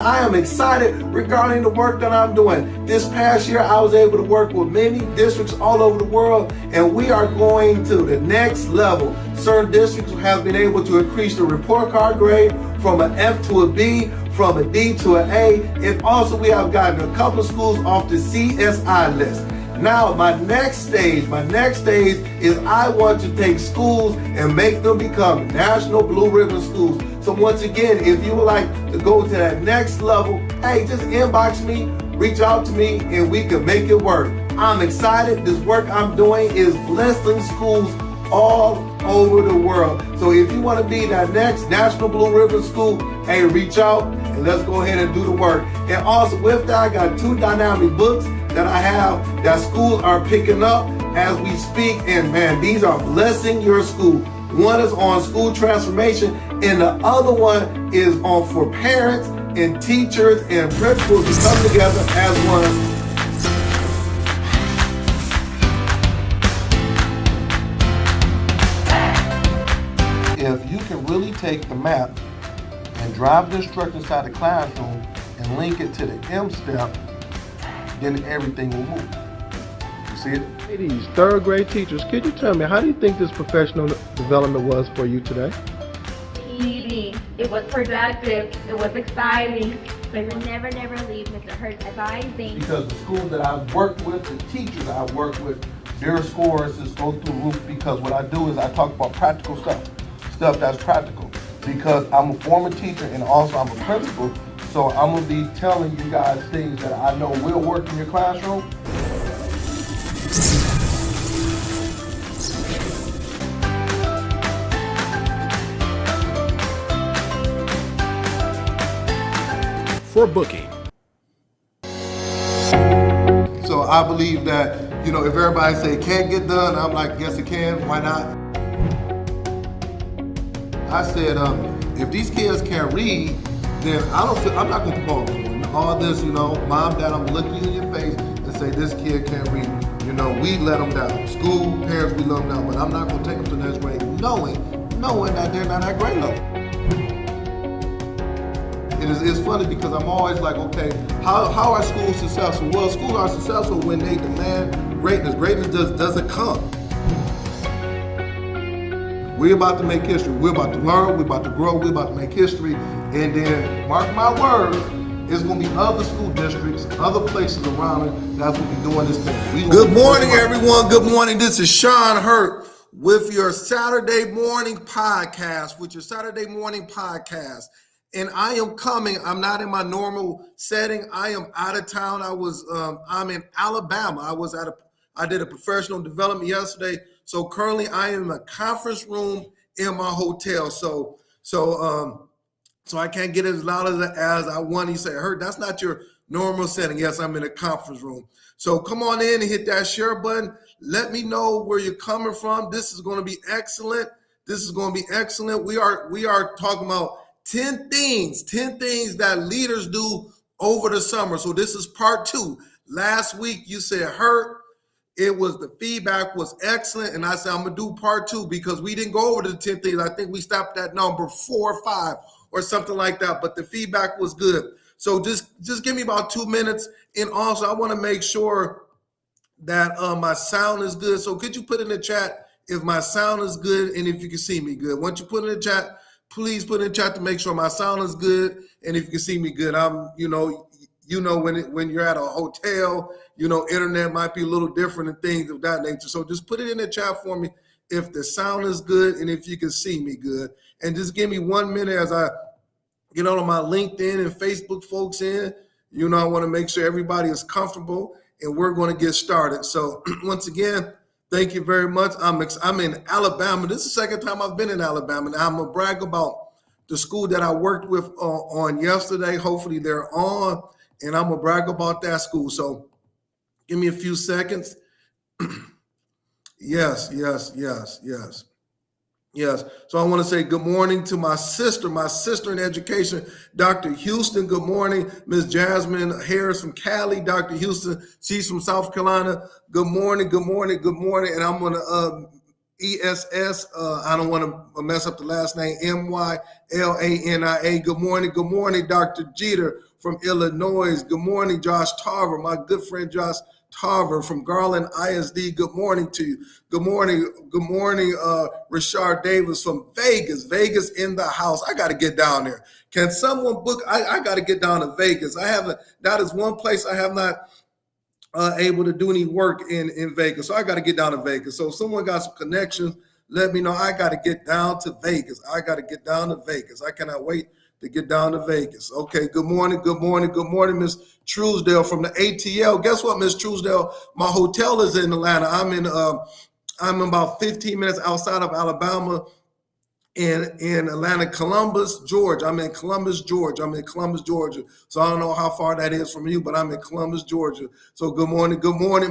I am excited regarding the work that I'm doing. This past year, I was able to work with many districts all over the world, and we are going to the next level. Certain districts have been able to increase the report card grade from an F to a B, from a D to an A, and also we have gotten a couple of schools off the CSI list. Now, my next stage is I want to take schools and make them become National Blue Ribbon schools. So once again, if you would like to go to that next level, hey, just inbox me, reach out to me, and we can make it work. I'm excited. This work I'm doing is blessing schools all over the world. So if you want to be that next National Blue Ribbon school, hey, reach out and let's go ahead and do the work. And also with that, I got 2 dynamic books that I have that schools are picking up as we speak, and man, these are blessing your school. One is on school transformation, and the other one is on for parents and teachers and principals to come together as one. If you can really take the map and drive the instructor inside the classroom and link it to the M step, then everything will move. You see it? Ladies, third grade teachers, could you tell me, how do you think this professional development was for you today? Easy. It was productive. It was exciting. We will never leave Mr. Hurt's advising. Because the schools that I've worked with, the teachers I've worked with, their scores is go through the roof, because what I do is I talk about practical stuff that's practical. Because I'm a former teacher and also I'm a principal, so I'm gonna be telling you guys things that I know will work in your classroom. For booking. So I believe that, if everybody say it can't get done, I'm like, yes it can, why not? I said, if these kids can't read, then I'm not gonna call them. All this, mom, dad, I'm gonna look you in your face and say, this kid can't read. We let them down. School, parents, we let them down, but I'm not gonna take them to the next grade knowing that they're not at grade level. It's funny because I'm always like, okay, how are schools successful? Well, schools are successful when they demand greatness. Greatness doesn't come. We're about to make history. We're about to learn. We're about to grow. We're about to make history. And then, mark my words, it's going to be other school districts, other places around it that's going to be doing this thing. Good morning, everyone. Good morning. This is Sean Hurt with your Saturday morning podcast, And I am coming. I'm not in my normal setting. I am out of town. I'm in Alabama. I did a professional development yesterday. So currently I am in a conference room in my hotel. So I can't get as loud as I want. You say, Hurt, that's not your normal setting. Yes, I'm in a conference room. So come on in and hit that share button. Let me know where you're coming from. This is going to be excellent. We are talking about 10 things that leaders do over the summer. So this is part 2. Last week you said, Hurt, the feedback was excellent. And I said, I'm gonna do part 2 because we didn't go over the 10 things. I think we stopped at number 4 or 5 or something like that, but the feedback was good. So just give me about 2 minutes. And also I wanna make sure that my sound is good. So could you put in the chat if my sound is good and if you can see me good? Once you put in the chat, please put in the chat to make sure my sound is good and if you can see me good. When you're at a hotel, internet might be a little different and things of that nature. So just put it in the chat for me if the sound is good and if you can see me good. And just give me 1 minute as I get on my LinkedIn and Facebook folks in. I want to make sure everybody is comfortable and we're going to get started. So once again, thank you very much. I'm in Alabama. This is the second time I've been in Alabama. Now I'm going to brag about the school that I worked with on yesterday. Hopefully they're on, and I'm going to brag about that school. So give me a few seconds. Yes. So I want to say good morning to my sister in education, Dr. Houston. Good morning. Ms. Jasmine Harris from Cali. Dr. Houston, she's from South Carolina. Good morning. And I'm going to ESS. I don't want to mess up the last name. Mylania. Good morning, Dr. Jeter from Illinois. Good morning, Josh Tarver, my good friend Josh Tarver from Garland ISD. Good morning to you. Good morning, Rashard Davis from Vegas. Vegas in the house. I got to get down there. Can someone book? I got to get down to Vegas. That is one place I have not able to do any work in Vegas. So I got to get down to Vegas. So if someone got some connections, let me know. I got to get down to Vegas. I cannot wait to get down to Vegas. Okay, good morning, Miss Truesdale from the ATL. Guess what, Miss Truesdale? My hotel is in Atlanta. I'm about 15 minutes outside of Alabama in Atlanta, Columbus, Georgia. I'm in Columbus, Georgia. So I don't know how far that is from you, but I'm in Columbus, Georgia. So good morning,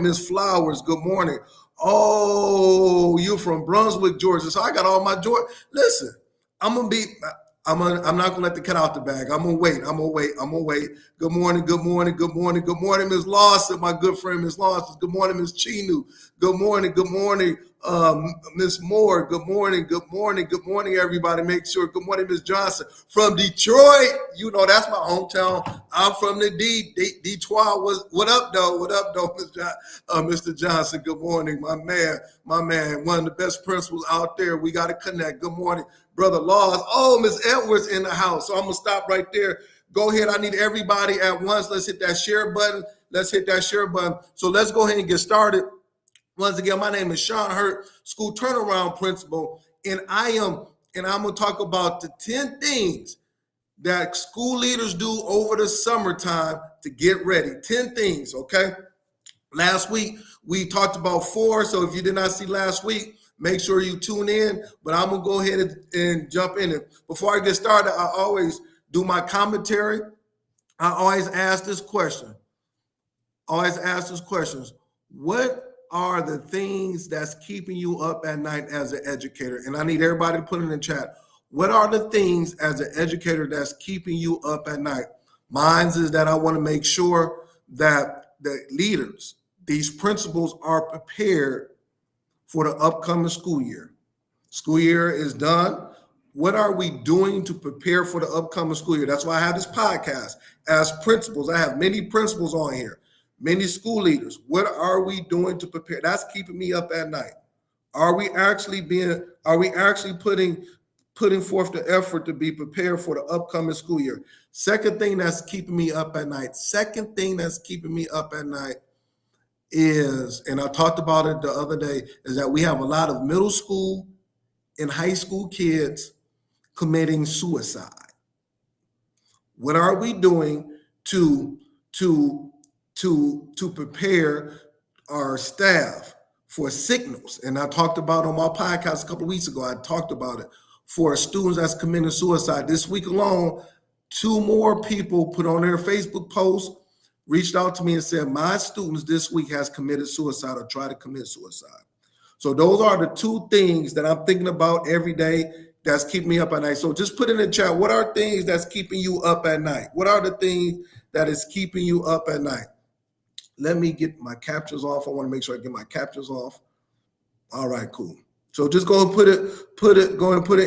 Miss Flowers. Good morning. Oh, you're from Brunswick, Georgia. So I got all my Georgia. Listen, I'm not gonna let the cat out the bag. I'm gonna wait. Good morning, Miss Lawson, my good friend, Miss Lawson. Good morning, Miss Chinu. Good morning, Miss Moore. Good morning, everybody. Make sure. Good morning, Miss Johnson from Detroit. You know that's my hometown. I'm from the Detroit. What up, though, Mr. Johnson? Good morning, my man. One of the best principals out there. We got to connect. Good morning, Brother Laws. Oh, Miss Edwards in the house. So I'm gonna stop right there. Go ahead. I need everybody at once. Let's hit that share button. So let's go ahead and get started. Once again, my name is Sean Hurt, school turnaround principal, and I'm going to talk about the 10 things that school leaders do over the summertime to get ready. 10 things, okay? Last week, we talked about 4, so if you did not see last week, make sure you tune in, but I'm going to go ahead and jump in. Before I get started, I always do my commentary. I always ask this question. What are the things that's keeping you up at night as an educator? And I need everybody to put it in the chat. What are the things as an educator that's keeping you up at night? Mine is that I want to make sure that the leaders, these principals, are prepared for the upcoming school year. School year is done. What are we doing to prepare for the upcoming school year? That's why I have this podcast. As principals, I have many principals on here. Many school leaders, what are we doing to prepare? That's keeping me up at night. Are we actually putting forth the effort to be prepared for the upcoming school year? Second thing that's keeping me up at night is, and I talked about it the other day, is that we have a lot of middle school and high school kids committing suicide. What are we doing to prepare our staff for signals? And I talked about on my podcast a couple of weeks ago, I talked about it for students that's committing suicide. This week alone, 2 more people put on their Facebook post, reached out to me and said, my students this week has committed suicide or tried to commit suicide. So those are the 2 things that I'm thinking about every day that's keeping me up at night. So just put in the chat, what are things that's keeping you up at night? What are the things that is keeping you up at night? Let me get my captures off. I want to make sure I get my captures off. All right, cool. So just go and put it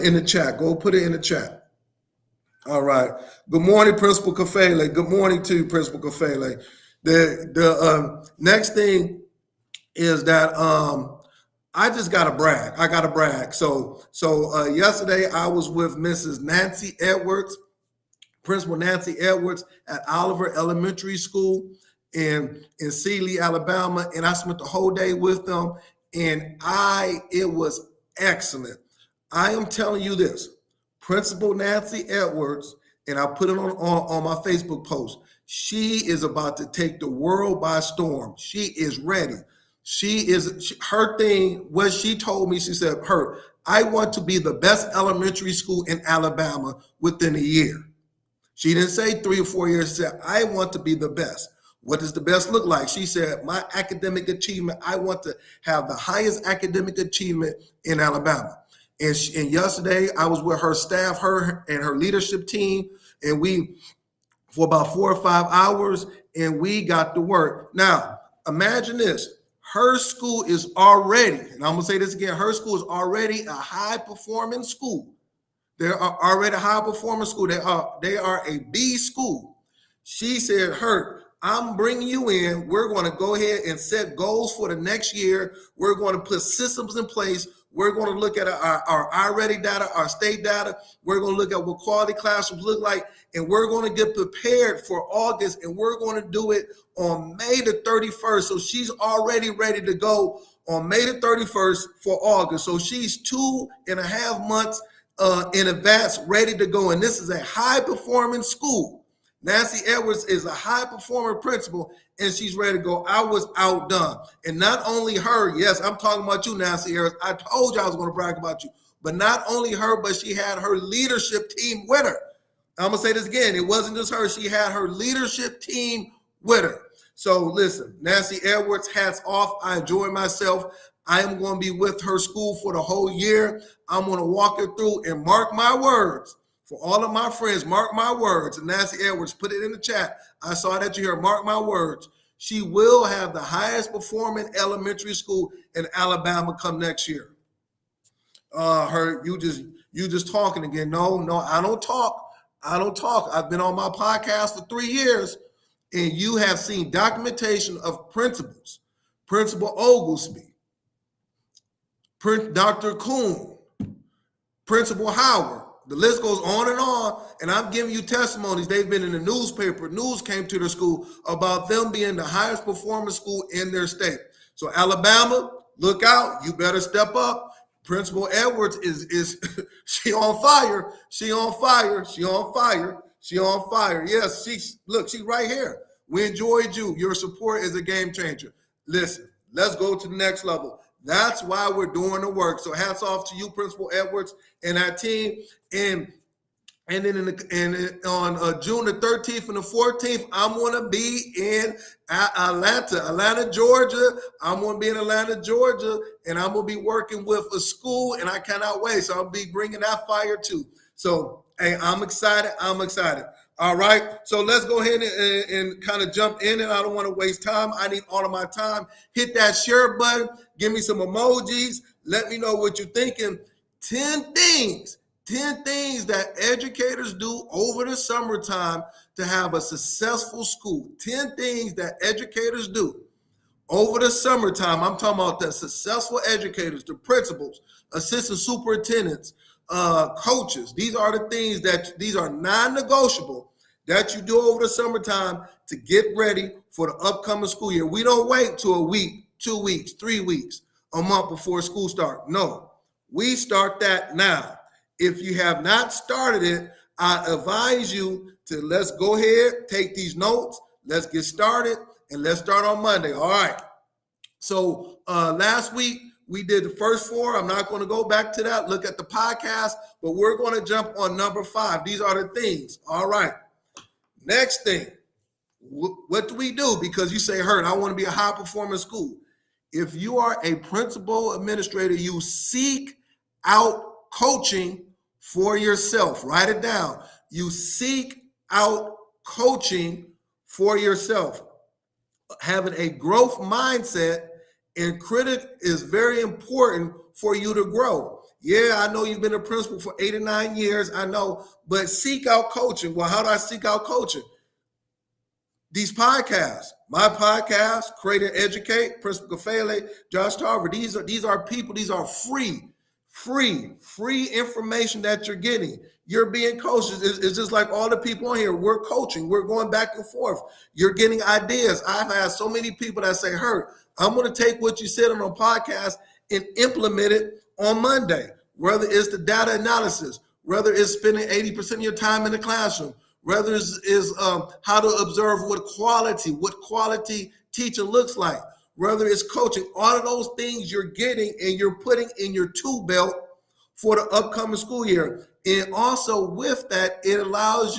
in the chat. Go put it in the chat. All right. Good morning, Principal Kafele. Good morning to you, Principal Kafele. The next thing is that I just gotta brag. I gotta brag. So yesterday I was with Mrs. Nancy Edwards, Principal Nancy Edwards at Oliver Elementary School in Sealy, Alabama, and I spent the whole day with them, and it was excellent. I am telling you this, Principal Nancy Edwards, and I put it on my Facebook post, she is about to take the world by storm. She is ready. Her thing, what she told me, she said, I want to be the best elementary school in Alabama within a year. She didn't say 3 or 4 years. She said, I want to be the best. What does the best look like? She said, my academic achievement, I want to have the highest academic achievement in Alabama. And yesterday I was with her staff, her and her leadership team, and we, for about 4 or 5 hours, and we got to work. Now, imagine this. Her school is already, and I'm going to say this again, her school is already a high-performing school. They are already a high-performing school. They are a B school. She said, Hurt, I'm bringing you in. We're going to go ahead and set goals for the next year. We're going to put systems in place. We're going to look at our iReady data, our state data. We're going to look at what quality classrooms look like, and we're going to get prepared for August, and we're going to do it on May the 31st. So she's already ready to go on May the 31st for August. So she's 2.5 months in advance ready to go. And this is a high-performing school. Nancy Edwards is a high-performing principal, and she's ready to go. I was outdone. And not only her, yes, I'm talking about you, Nancy Edwards. I told you I was going to brag about you. But not only her, but she had her leadership team with her. I'm going to say this again. It wasn't just her. She had her leadership team with her. So listen, Nancy Edwards, hats off. I enjoy myself. I am going to be with her school for the whole year. I'm going to walk her through, and mark my words. For all of my friends, mark my words. And Nancy Edwards, put it in the chat. I saw that you here. Mark my words. She will have the highest performing elementary school in Alabama come next year. You just talking again. No, I don't talk. I've been on my podcast for 3 years, and you have seen documentation of principals. Principal Oglesby, Dr. Kuhn, Principal Howard. The list goes on, and I'm giving you testimonies. They've been in the newspaper. News came to their school about them being the highest performing school in their state. So Alabama, look out. You better step up. Principal Edwards is she on fire. She on fire. She on fire. She on fire. Yes, she's right here. We enjoyed you. Your support is a game changer. Listen, let's go to the next level. That's why we're doing the work. So hats off to you, Principal Edwards, and our team. And then on June the 13th and the 14th, I'm going to be in Atlanta, Georgia. I'm going to be in Atlanta, Georgia, and I'm going to be working with a school, and I cannot wait. So I'll be bringing that fire too. So, hey, I'm excited. All right, so let's go ahead and kind of jump in, and I don't want to waste time. I need all of my time. Hit that share button. Give me some emojis. Let me know what you're thinking. 10 things that educators do over the summertime to have a successful school. 10 things that educators do over the summertime. I'm talking about the successful educators, the principals, assistant superintendents, coaches. These are the things these are non-negotiable that you do over the summertime to get ready for the upcoming school year. We don't wait till a week, 2 weeks, 3 weeks, a month before school starts. No, we start that now. If you have not started it, I advise you to let's go ahead, take these notes, let's get started, and let's start on Monday. All right. So last week, we did the first 4. I'm not going to go back to that. Look at the podcast, but we're going to jump on number 5. These are the things. All right. Next thing, what do we do? Because you say, Hurt, I want to be a high-performing school. If you are a principal administrator, you seek out coaching for yourself. Write it down. You seek out coaching for yourself. Having a growth mindset and critic is very important for you to grow. Yeah, I know you've been a principal for 8 or 9 years. I know, but seek out coaching. Well, how do I seek out coaching? These podcasts, my podcast, Create and Educate, Principal Kafele, Josh Tarver. These are people. These are free information that you're getting. You're being coached. It's just like all the people on here. We're coaching. We're going back and forth. You're getting ideas. I've had so many people that say, Hurt, I'm going to take what you said on a podcast and implement it on Monday, whether it's the data analysis, whether it's spending 80% of your time in the classroom, whether it's how to observe what quality teaching looks like, whether it's coaching. All of those things you're getting and you're putting in your tool belt for the upcoming school year. And also with that, it allows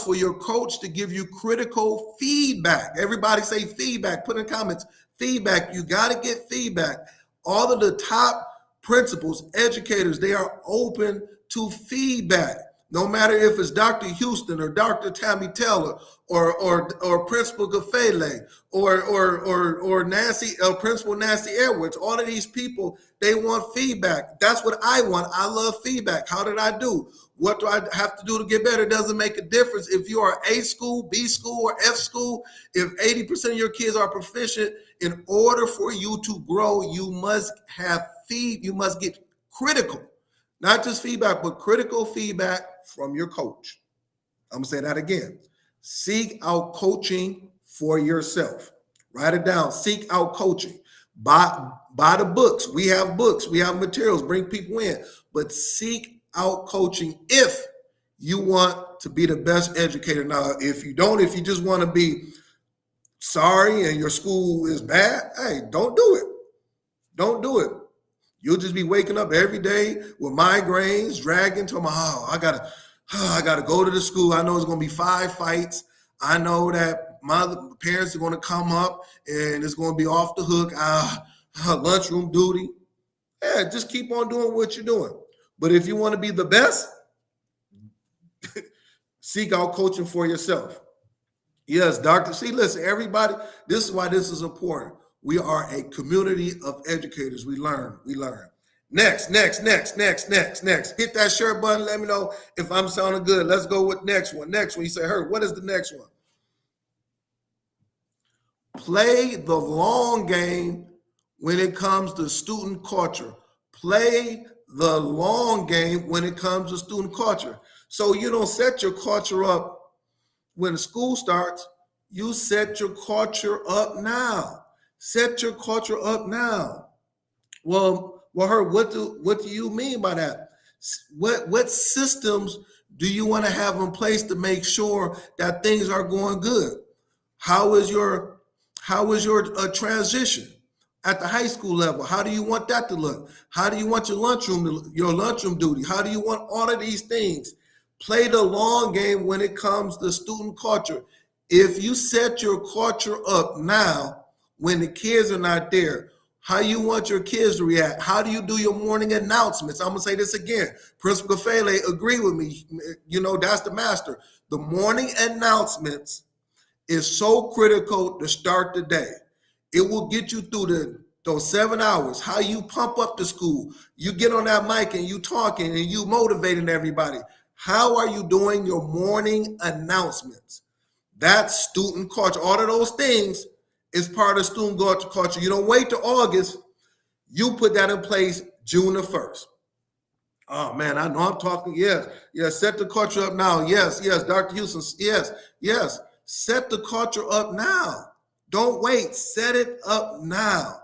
for your coach to give you critical feedback. Everybody say feedback. Put in comments, feedback. You got to get feedback. All of the top principals, educators, they are open to feedback. No matter if it's Dr. Houston or Dr. Tammy Taylor or Principal Gafele or Nancy, Principal Nancy Edwards, all of these people, they want feedback. That's what I want. I love feedback. How did I do? What do I have to do to get better? It doesn't make a difference if you are A school, B school, or F school. If 80% of your kids are proficient, in order for you to grow, you must get critical, not just feedback, but critical feedback from your coach. I'm gonna say that again. Seek out coaching for yourself. Write it down. Seek out coaching. Buy the books. We have books. We have materials. Bring people in. But seek out coaching if you want to be the best educator. Now, if you don't, if you just want to be sorry and your school is bad, hey, don't do it. Don't do it. You'll just be waking up every day with migraines, dragging to my, I gotta go to the school. I know it's gonna be 5 fights. I know that my parents are gonna come up and it's gonna be off the hook. Lunchroom duty. Yeah, just keep on doing what you're doing. But if you want to be the best, seek out coaching for yourself. Yes, doctor. See, listen, everybody, this is why this is important. We are a community of educators. We learn. Next. Hit that share button. Let me know if I'm sounding good. Let's go with next one. You say, Herb, what is the next one? Play the long game when it comes to student culture. Play the long game when it comes to student culture. So you don't set your culture up when school starts. You set your culture up now. Set your culture up now. Well, Herb, what do you mean by that? What systems do you want to have in place to make sure that things are going good? How is your transition at the high school level? How do you want that to look? How do you want your lunchroom duty? How do you want all of these things? Play the long game when it comes to student culture. If you set your culture up now, when the kids are not there, how you want your kids to react? How do you do your morning announcements? I'm gonna say this again. Principal Fele, agree with me. You know, that's the master. The morning announcements is so critical to start the day. It will get you through those 7 hours. How you pump up the school. You get on that mic and you talking and you motivating everybody. How are you doing your morning announcements? That's student culture. All of those things is part of student culture. You don't wait till August. You put that in place June the 1st. Oh man, I know I'm talking. Yes. Set the culture up now. Yes, Dr. Houston. Yes. Set the culture up now. Don't wait. Set it up now.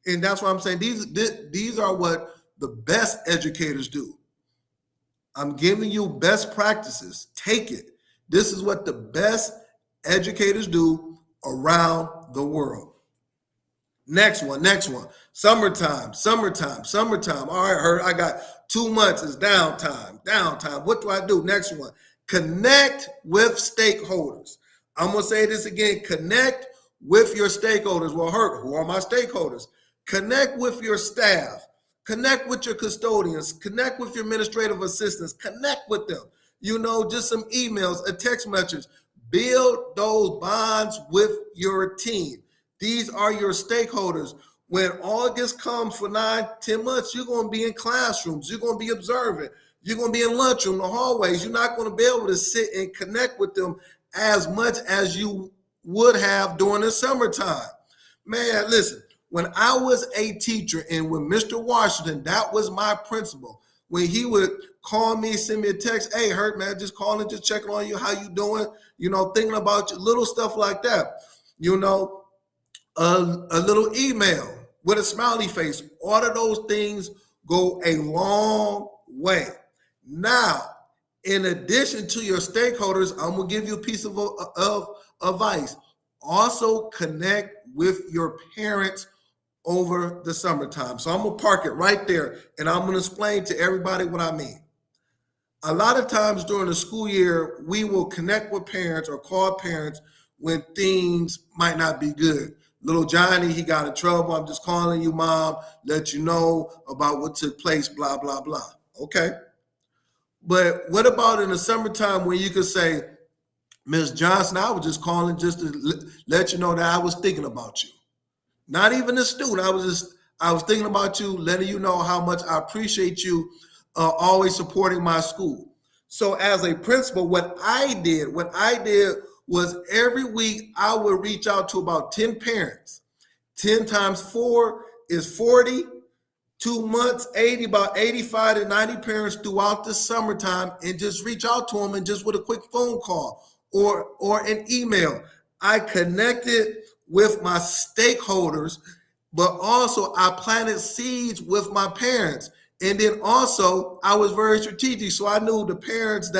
And that's why I'm saying these are what the best educators do. I'm giving you best practices. Take it. This is what the best educators do around the world. Next one. Summertime. All right, Herb, I got 2 months. It's downtime. What do I do? Next one. Connect with stakeholders. I'm going to say this again. Connect with your stakeholders. Well, Herb, who are my stakeholders? Connect with your staff. Connect with your custodians. Connect with your administrative assistants. Connect with them. Just some emails, a text message. Build those bonds with your team. These are your stakeholders. When August comes for 9-10 months, you're going to be in classrooms. You're going to be observant. You're going to be in lunchroom, the hallways. You're not going to be able to sit and connect with them as much as you would have during the summertime. Man, listen, when I was a teacher and when Mr. Washington, that was my principal, when he would call me, send me a text, hey, Herb, man, just calling, just checking on you, how you doing, thinking about you, little stuff like that, a little email with a smiley face. All of those things go a long way. Now, in addition to your stakeholders, I'm going to give you a piece of advice. Also connect with your parents over the summertime. So I'm going to park it right there, and I'm going to explain to everybody what I mean. A lot of times during the school year, we will connect with parents or call parents when things might not be good. Little Johnny, he got in trouble. I'm just calling you, Mom, let you know about what took place, blah, blah, blah. Okay. But what about in the summertime when you could say, Ms. Johnson, I was just calling just to let you know that I was thinking about you. Not even a student. I was thinking about you, letting you know how much I appreciate you always supporting my school. So as a principal, what I did was every week I would reach out to about 10 parents. 10 times 4 is 40. 2 months, 80, about 85 to 90 parents throughout the summertime, and just reach out to them and just with a quick phone call or an email. I connected with my stakeholders, but also I planted seeds with my parents. And then also I was very strategic. So I knew the parents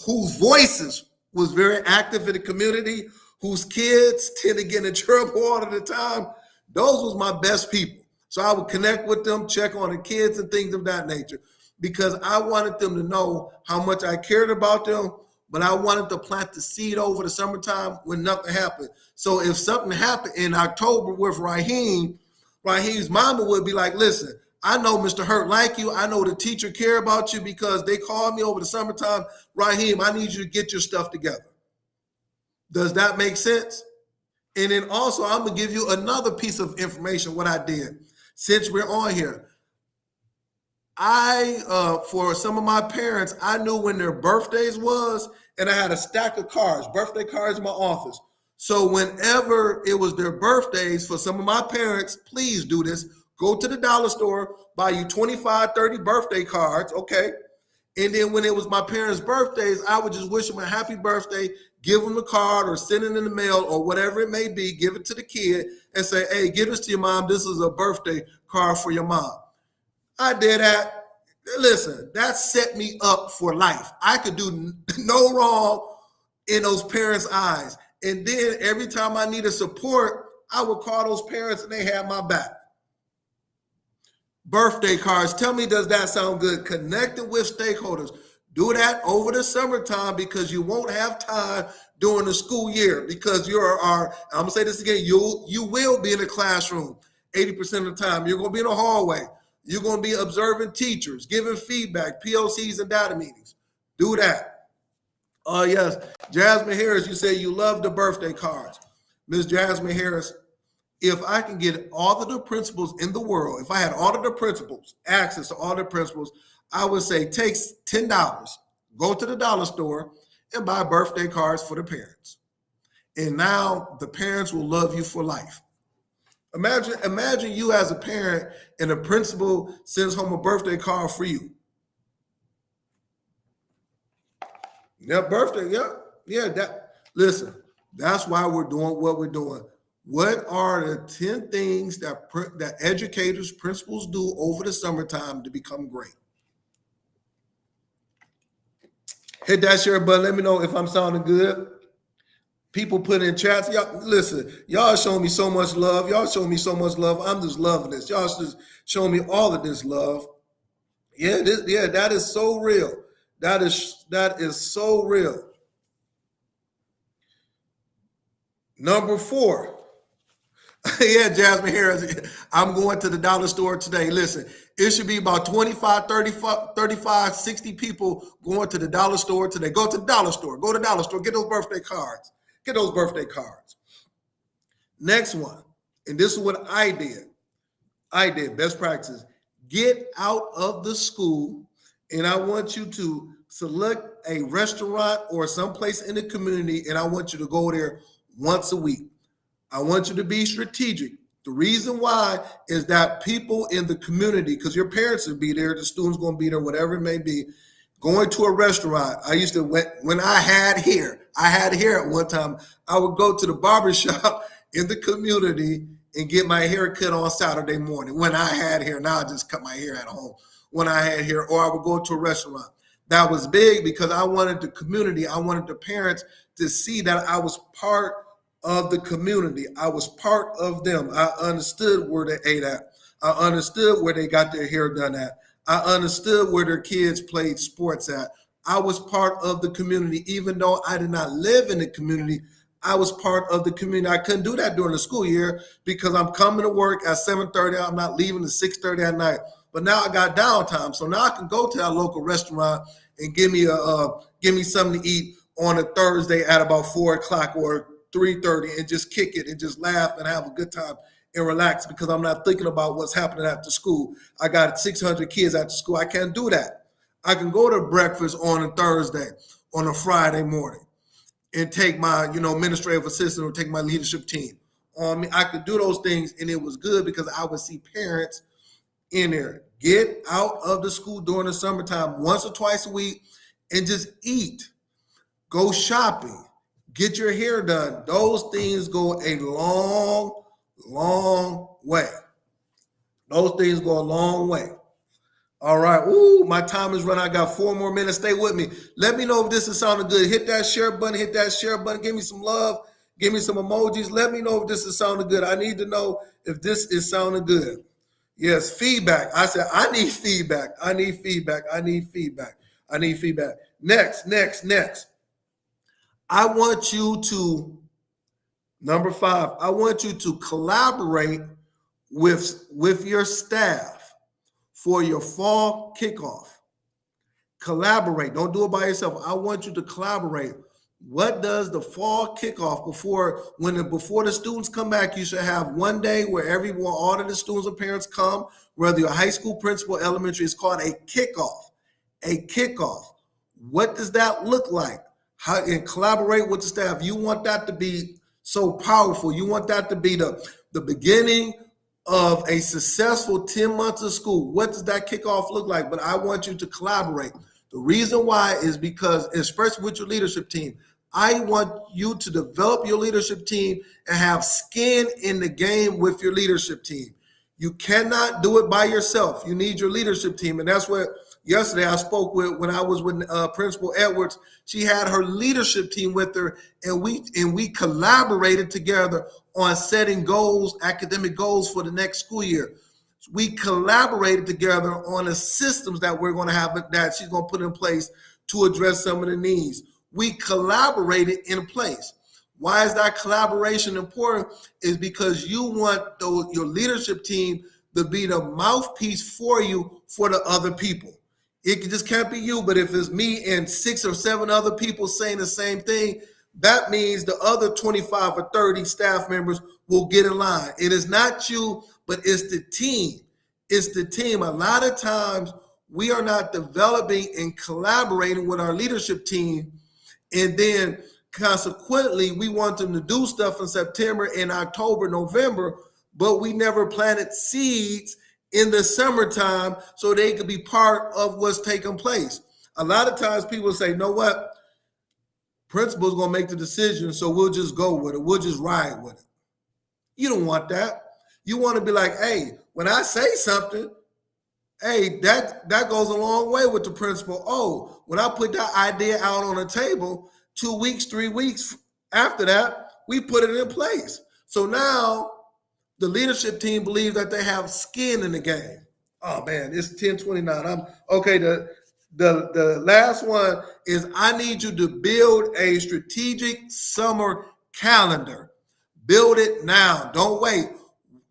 whose voices was very active in the community, whose kids tend to get in trouble all of the time. Those was my best people. So I would connect with them, check on the kids and things of that nature, because I wanted them to know how much I cared about them, but I wanted to plant the seed over the summertime when nothing happened. So if something happened in October with Raheem, Raheem's mama would be like, listen, I know Mr. Hurt like you. I know the teacher care about you because they called me over the summertime. Raheem, I need you to get your stuff together. Does that make sense? And then also, I'm going to give you another piece of information, what I did. Since we're on here, for some of my parents, I knew when their birthdays was, and I had a stack of cards, birthday cards in my office. So whenever it was their birthdays, for some of my parents, please do this. Go to the dollar store, buy you 25, 30 birthday cards, okay? And then when it was my parents' birthdays, I would just wish them a happy birthday, give them the card or send it in the mail or whatever it may be, give it to the kid and say, hey, give this to your mom. This is a birthday card for your mom. I did that. Listen, that set me up for life. I could do no wrong in those parents' eyes. And then every time I needed support, I would call those parents and they had my back. Birthday cards. Tell me, does that sound good? Connecting with stakeholders. Do that over the summertime because you won't have time during the school year because I'm going to say this again, you will be in the classroom 80% of the time. You're going to be in the hallway. You're going to be observing teachers, giving feedback, POCs and data meetings. Do that. Oh, yes. Jasmine Harris, you say you love the birthday cards. Ms. Jasmine Harris, if I can get all of the principals in the world, if I had all of the principals, access to all the principals, I would say take $10, go to the dollar store and buy birthday cards for the parents. And now the parents will love you for life. Imagine you as a parent and a principal sends home a birthday card for you. Yeah, birthday, yeah. Listen, that's why we're doing what we're doing. What are the 10 things that educators, principals do over the summertime to become great? Hit that share button. Let me know if I'm sounding good. People put in chats. Y'all, listen, y'all show me so much love. Y'all show me so much love. I'm just loving this. Y'all just show me all of this love. Yeah, that is so real. That is so real. Number 4. Yeah, Jasmine Harris, I'm going to the dollar store today. Listen, it should be about 25, 35, 60 people going to the dollar store today. Go to the dollar store. Go to the dollar store. Get those birthday cards. Get those birthday cards. Next one, and this is what I did. Best practices. Get out of the school, and I want you to select a restaurant or someplace in the community, and I want you to go there once a week. I want you to be strategic. The reason why is that people in the community, because your parents will be there, the students going to be there, whatever it may be, going to a restaurant. I used to, when I had hair at one time, I would go to the barbershop in the community and get my hair cut on Saturday morning. When I had hair, now I just cut my hair at home. When I had hair, or I would go to a restaurant. That was big because I wanted the community, I wanted the parents to see that I was part of the community. I was part of them. I understood where they ate at. I understood where they got their hair done at. I understood where their kids played sports at. I was part of the community. Even though I did not live in the community, I was part of the community. I couldn't do that during the school year because I'm coming to work at 7:30. I'm not leaving at 6:30 at night. But now I got downtime. So now I can go to that local restaurant and give me something to eat on a Thursday at about 4 o'clock or 3:30 and just kick it and just laugh and have a good time and relax because I'm not thinking about what's happening after school. I got 600 kids after school. I can't do that. I can go to breakfast on a Thursday, on a Friday morning, and take my, administrative assistant or take my leadership team. I could do those things, and it was good because I would see parents in there get out of the school during the summertime once or twice a week and just eat, go shopping, get your hair done. Those things go a long, long way. Those things go a long way. All right. Ooh, my time is running. I got 4 more minutes. Stay with me. Let me know if this is sounding good. Hit that share button. Hit that share button. Give me some love. Give me some emojis. Let me know if this is sounding good. I need to know if this is sounding good. Yes, feedback. I said, I need feedback. I need feedback. I need feedback. I need feedback. Next. I want you to, number 5, I want you to collaborate with your staff for your fall kickoff. Collaborate. Don't do it by yourself. I want you to collaborate. What does the fall kickoff before the students come back? You should have one day where all of the students and parents come, whether you're a high school principal, elementary. It's called a kickoff. A kickoff. What does that look like? How and collaborate with the staff. You want that to be so powerful. You want that to be the beginning of a successful 10 months of school. What does that kickoff look like? But I want you to collaborate. The reason why is because, especially with your leadership team, I want you to develop your leadership team and have skin in the game with your leadership team. You cannot do it by yourself. You need your leadership team. And that's what yesterday I spoke with when I was with Principal Edwards. She had her leadership team with her, and we collaborated together on setting goals, academic goals for the next school year. We collaborated together on the systems that we're going to have, that she's going to put in place to address some of the needs. We collaborated in place. Why is that collaboration important? Is because you want your leadership team to be the mouthpiece for you for the other people. It just can't be you, but if it's me and 6 or 7 other people saying the same thing, that means the other 25 or 30 staff members will get in line. It is not you, but it's the team. It's the team. A lot of times we are not developing and collaborating with our leadership team, and then consequently we want them to do stuff in September, in October, November, but we never planted seeds in the summertime so they could be part of what's taking place. A lot of times people say, know what? Principal's gonna make the decision, so we'll just go with it. We'll just ride with it. You don't want that. You want to be like, hey, when I say something, hey, that goes a long way with the principal. Oh, when I put that idea out on the table, 2 weeks, 3 weeks after that, we put it in place. So now the leadership team believes that they have skin in the game. Oh man, it's 10:29. I'm okay. The last one is I need you to build a strategic summer calendar. Build it now. Don't wait.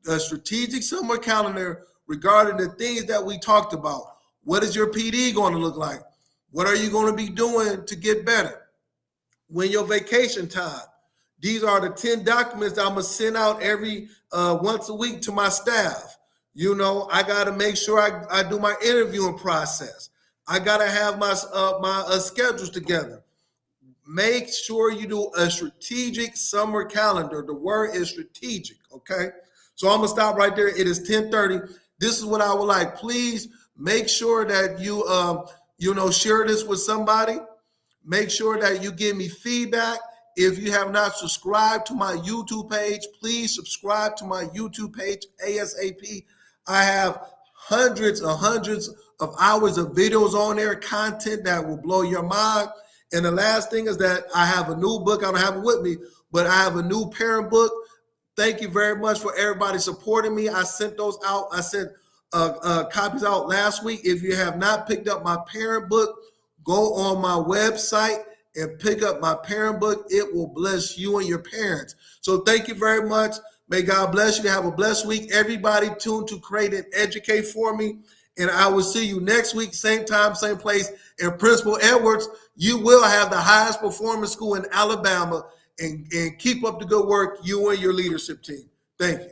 A strategic summer calendar regarding the things that we talked about. What is your PD going to look like? What are you going to be doing to get better? When your vacation time. These are the 10 documents that I'm going to send out every once a week to my staff. You know, I got to make sure I do my interviewing process. I got to have my schedules together. Make sure you do a strategic summer calendar. The word is strategic, okay? So I'm going to stop right there. It is 10:30. This is what I would like. Please make sure that you, share this with somebody. Make sure that you give me feedback. If you have not subscribed to my YouTube page, please subscribe to my YouTube page ASAP. I have hundreds of hours of videos on there, content that will blow your mind. And the last thing is that I have a new book. I don't have it with me, but I have a new parent book. Thank you very much for everybody supporting me. I sent those out. I sent copies out last week. If you have not picked up my parent book, go on my website and pick up my parent book. It will bless you and your parents. So thank you very much. May God bless you. Have a blessed week. Everybody tuned to Create and Educate for me. And I will see you next week, same time, same place. And Principal Edwards, you will have the highest performing school in Alabama. And keep up the good work, you and your leadership team. Thank you.